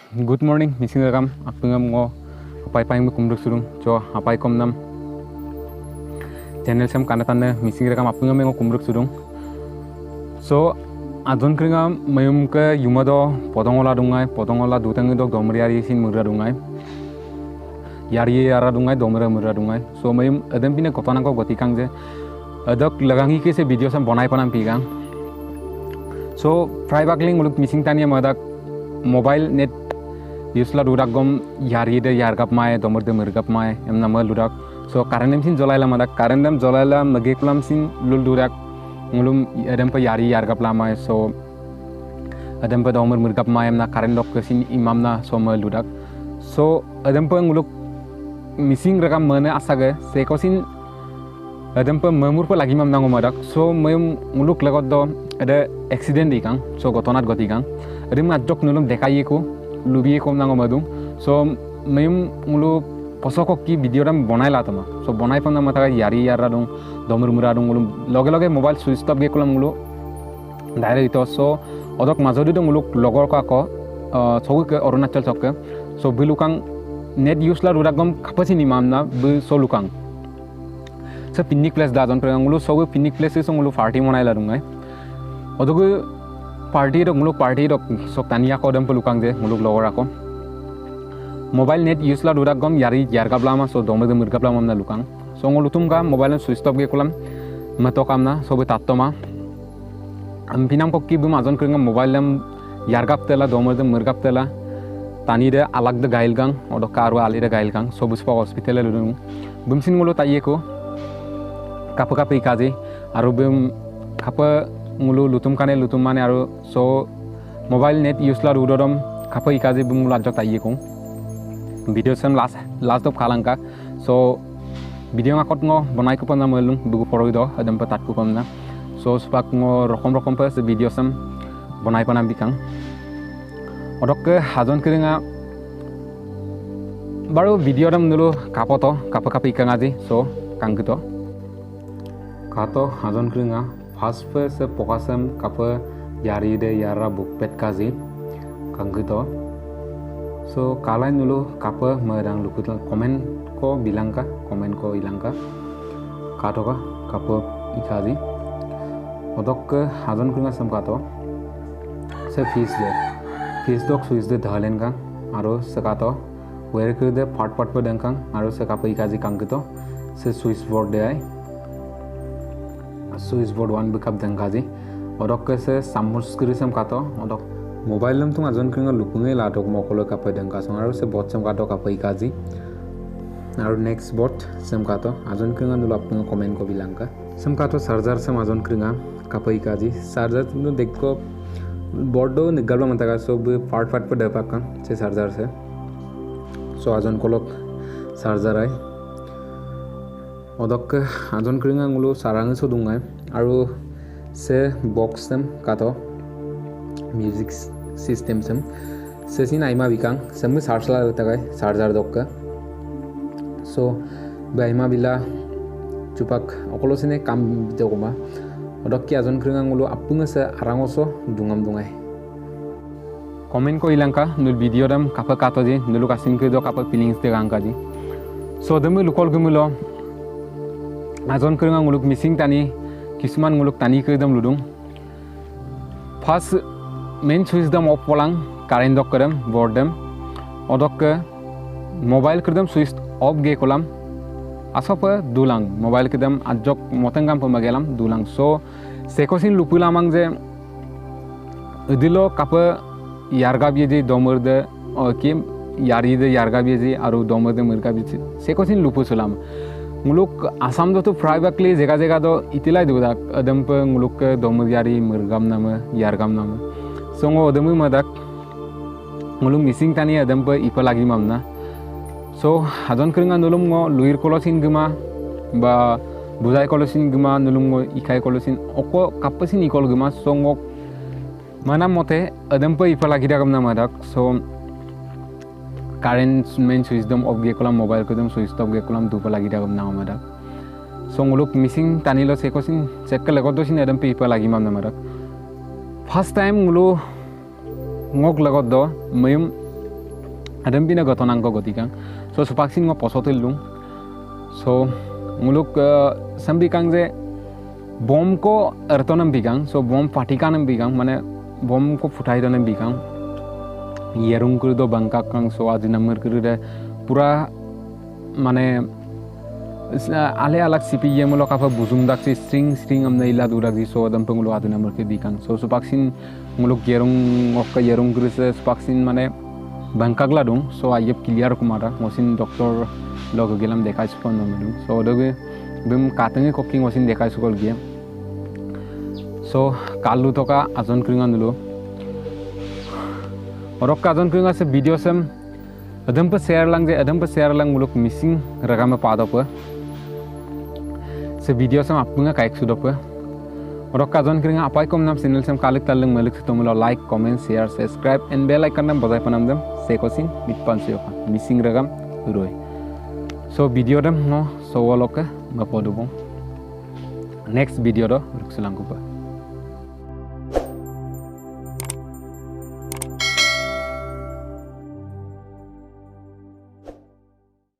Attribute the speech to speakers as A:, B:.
A: Good morning, missing rakam. Apungam ngo apai pai mu kumruk surung. Jo apai kom nam. Channel sam kanatan missing rakam apungam ngo kumruk surung. So adon kringa mayum ke yumado podongola dutang dok domriari sin mura dungai. Yari ara dungai domra mura dungai. So mayum adam pine kotana ko gotikang je. Adok lagangi ke se video sam bonai panam pigang. So fry bakling muluk missing tania madak mobile net Yusla durak gom yari de yargap mai domor de mergap mai em nama durak so karenem sin jolaila madak karendam jolaila magekulam sin lul durak ngulum adam pa yari yargap lama so adam pa domor mergap mai em na karendok ke sin imam na so mal durak so adam pa nguluk missing rakam mana asaga seko sin adam pa mamur pa lagi mam nango madak so mayum nguluk lagot do ada accident ikang so gotonat gotikang adam adok nulum dekai ko lubi kom nango madung so mayum ngulu posokok ki video ram bonai la tama so bonai pam na mata yari yara dong domur mura dong ngulu loge mobile switch off ge kulam ngulu direct ito so odok majodi dong ngulu logor ka ko sogu ke Arunachal chokke so bilukang net use la ruragom kapasi ni mamna bu so lukang so pinnik place da don ngulu sogu pinnik place so ngulu party monai la dungai odogu party dok muluk party dok sok tania ko dem pelukang je muluk logor ako mobile net use la durak gom yari yargap lama so dombe de murgap lama na lukang so ngulutum ga mobile switch off ge kulam mato kamna so be tattoma am pinam ko ki bu mazon kringa mobile lam yargap tela dombe de murgap tela tani de alag de gail gang odok karu ali de gail gang so buspa hospital le lu bumsin ngulo taye ko kapa ikaje aru bum kapa ngulu lutum mane aru so mobile net use la rudodom khapa ikaje bum lajak taiye ko video sam last of khalangka so video ngakot ngo bonai ko pamna melung bugu poroi do adam patat ko pamna so spak ngo rokom pa se video sam bonai panam bikang odok ke hajon kringa baru video dam nulu kapoto kapa ikang aji so kangkito kato hajon kringa First se pokasam kapa yari de yara bukpet kazi kangkito so kalai nulu kapa merang lukut komen ko bilangka ilangka kato ka kapa ikazi odok ke hazon kunga sam kato se fees dok suis de dhalen ka aro se kato where ke de part pa dengkang aro se kapa ikazi kangkito se switchboard de ai switchboard one backup dengkaji odok ke se samus skri sam kato odok mobile lam tung ajon kringa lupunge latok mokolo kapa dengka song aro se bot sam kato kapa ikaji aro next bot sam kato ajon kringa nulap ng comment ko bilangka sam kato charger sam ajon kringa kapa ikaji charger nu dekko board do nigalba mantaka so part pa depakan se charger se so ajon kolok charger ai odok ajon kringa ngulu sarang so dungai aru se box sem kato music system sem se sin aima bikang sem charge la tagai charger dokka so baima bila chupak okolo sine kam jogoma odok ki ajon kringa ngulu apunga se arangoso dungam dungai comment ko ilangka nul video dam kapa kato je nulu kasin ke do kapa feelings de gangka ji so demu lukol gumulo ajon kringa nguluk missing tani kisuman nguluk tani ke dam ludung first main switch dam off polang current dok kadam board dam odok ke mobile kedam switch off ge kolam asapa dulang mobile kedam ajok motengam pemagelam dulang so sekosin lupulamang je udilo kapa yarga bieje domor de ke yari de yarga bieje aru domor de merga bieje sekosin lupusulam nguluk asam do to privately jega do itilai dudak adam pe nguluk domur yari mergam nama yargam nama songo adamu madak nguluk missing tani adam pe ipa lagi mamna so hajon kringa nulum ngo luir kolosin gema ba buzai kolosin gema nulum ngo ikai kolosin oko kapasin ikol gema songo mana mote adam pe ipa lagi dagam nama dak so current main switch dom off ge kolam mobile ko dom switch off ge kolam dupa lagi dagam na amada so nguluk missing tanilo sekosin check ka lagot dosin adam pe ipa lagi mam na madak first time ngulu ngok lagot do mayum hadam pina gotonang ko gotikang so supaksin ngo posotil lung so muluk sambikang je bom ko ertonam bikang so bom patikanam bikang mane bom ko futai donam bikang yerung kru do bangkak kang so aji namur kru de pura mane ale alak sipi ye mulok apa buzum dak si string am naila durak di so dam pengulo aji namur ke bikang so supaksin muluk yerung okka yerung kru se supaksin mane bangkak la dong so ayep clear kumara mosin doktor log gelam dekai sukon nomedung so doge bim katange koking mosin dekai sukol ge so kalu toka ajon kringan dulu orok ka ajon kringan se video sem adam pa share lang muluk missing ragam pa da pa se video sem apunga kaik sudo pa orok ka ajon kringan apai kom nam channel sem kalik talang malik tomulo like comment share subscribe and bell icon nam bajai panam dem se kosin mitpan se missing ragam uroi so video dem no so waloka ngapodubong next video do ruksulang ko pa